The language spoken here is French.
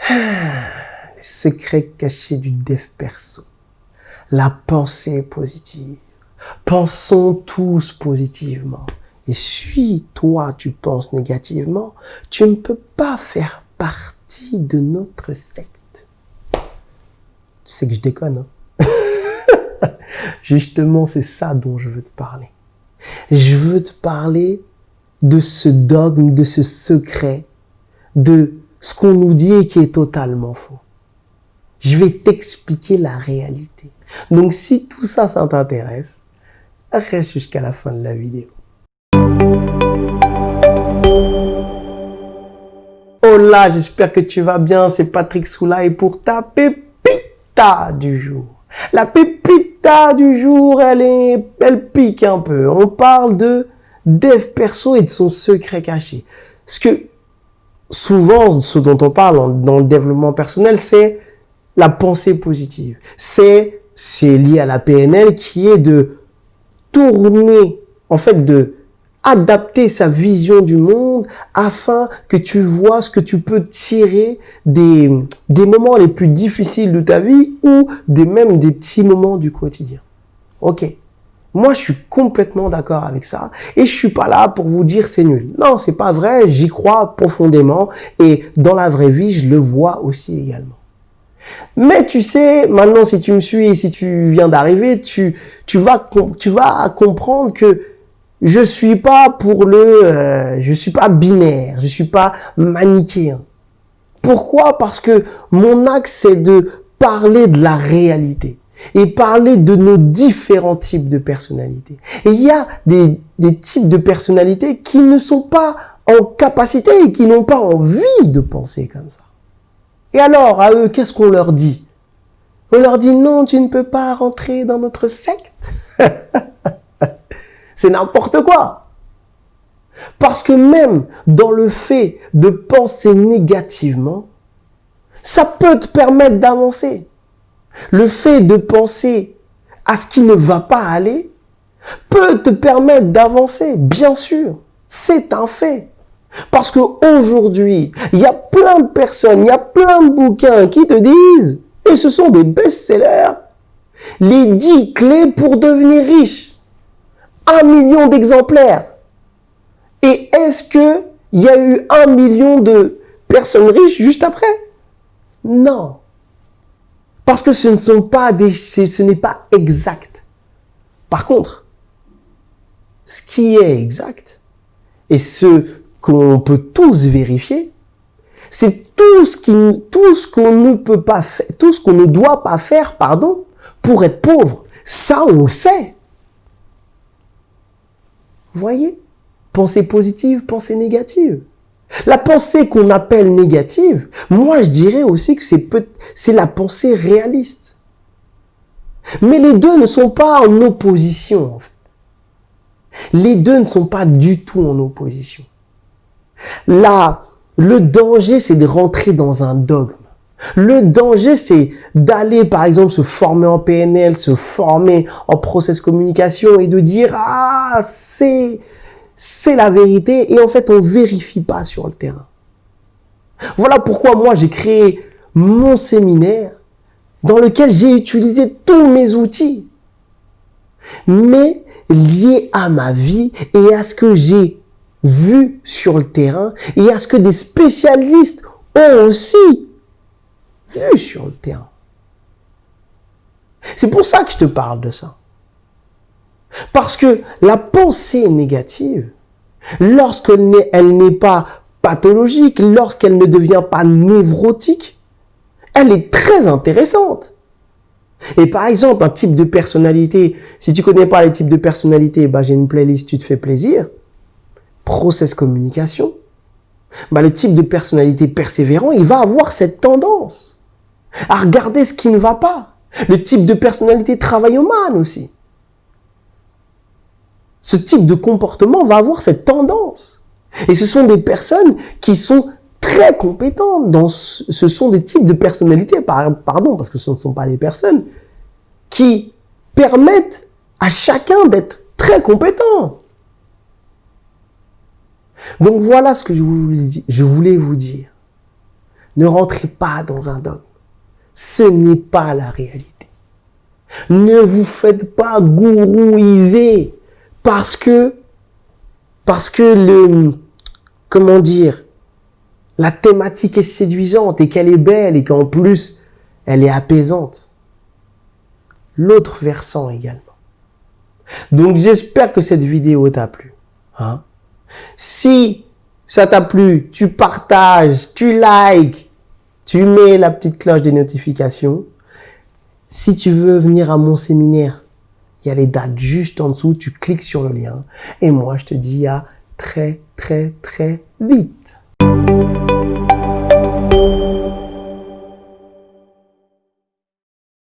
Les secrets cachés du dev perso. La pensée positive. Pensons tous positivement. Et si toi, tu penses négativement, tu ne peux pas faire partie de notre secte. Tu sais que je déconne, hein? Justement, c'est ça dont je veux te parler. Je veux te parler de ce dogme, de ce secret, de ce qu'on nous dit et qui est totalement faux. Je vais t'expliquer la réalité. Donc, si tout ça, ça t'intéresse, reste jusqu'à la fin de la vidéo. Hola, j'espère que tu vas bien. C'est Patrick Soulaye pour ta pépita du jour. La pépita du jour, elle pique un peu. On parle de dev perso et de son secret caché. Parce que souvent, ce dont on parle dans le développement personnel, c'est la pensée positive. C'est lié à la PNL qui est de tourner, en fait, de adapter sa vision du monde afin que tu vois ce que tu peux tirer des moments les plus difficiles de ta vie ou même des petits moments du quotidien. Ok. Moi, je suis complètement d'accord avec ça et je suis pas là pour vous dire c'est nul. Non, c'est pas vrai. J'y crois profondément et dans la vraie vie, je le vois aussi également. Mais tu sais, maintenant, si tu me suis et si tu viens d'arriver, tu vas comprendre que je suis pas je suis pas binaire, je suis pas manichéen. Pourquoi? Parce que mon axe, c'est de parler de la réalité et parler de nos différents types de personnalités. Et il y a des types de personnalités qui ne sont pas en capacité et qui n'ont pas envie de penser comme ça. Et alors, à eux, qu'est-ce qu'on leur dit? On leur dit non, tu ne peux pas rentrer dans notre secte. C'est n'importe quoi. Parce que même dans le fait de penser négativement, ça peut te permettre d'avancer. Le fait de penser à ce qui ne va pas aller peut te permettre d'avancer, bien sûr. C'est un fait. Parce qu'aujourd'hui, il y a plein de personnes, il y a plein de bouquins qui te disent, et ce sont des best-sellers, les 10 clés pour devenir riche. 1 million d'exemplaires. Et est-ce qu'il y a eu 1 million de personnes riches juste après? Non. Parce que ce n'est pas exact. Par contre, ce qui est exact, et ce qu'on peut tous vérifier, c'est tout ce qu'on ne doit pas faire, pour être pauvre. Ça, on le sait. Vous voyez? Pensée positive, pensée négative. La pensée qu'on appelle négative, moi je dirais aussi que c'est la pensée réaliste. Mais les deux ne sont pas en opposition, en fait. Les deux ne sont pas du tout en opposition. Là, le danger, c'est de rentrer dans un dogme. Le danger, c'est d'aller, par exemple, se former en PNL, se former en process communication et de dire « Ah, c'est la vérité » et en fait, on vérifie pas sur le terrain. Voilà pourquoi moi, j'ai créé mon séminaire dans lequel j'ai utilisé tous mes outils, mais liés à ma vie et à ce que j'ai vu sur le terrain et à ce que des spécialistes ont aussi vu sur le terrain. C'est pour ça que je te parle de ça. Parce que la pensée négative, lorsqu'elle n'est pas pathologique, lorsqu'elle ne devient pas névrotique, elle est très intéressante. Et par exemple, un type de personnalité, si tu connais pas les types de personnalité, j'ai une playlist, tu te fais plaisir. Process communication. Le type de personnalité persévérant, il va avoir cette tendance à regarder ce qui ne va pas. Le type de personnalité travaillomane aussi. Ce type de comportement va avoir cette tendance. Et ce sont des personnes qui sont très compétentes. Ce sont des types de personnalités, parce que ce ne sont pas des personnes, qui permettent à chacun d'être très compétent. Donc voilà ce que je voulais vous dire. Ne rentrez pas dans un dogme. Ce n'est pas la réalité. Ne vous faites pas gourouiser parce que comment dire, la thématique est séduisante et qu'elle est belle et qu'en plus, elle est apaisante. L'autre versant également. Donc, j'espère que cette vidéo t'a plu. Hein? Si ça t'a plu, tu partages, tu likes, tu mets la petite cloche des notifications. Si tu veux venir à mon séminaire, il y a les dates juste en dessous, tu cliques sur le lien. Et moi, je te dis à très, très, très vite.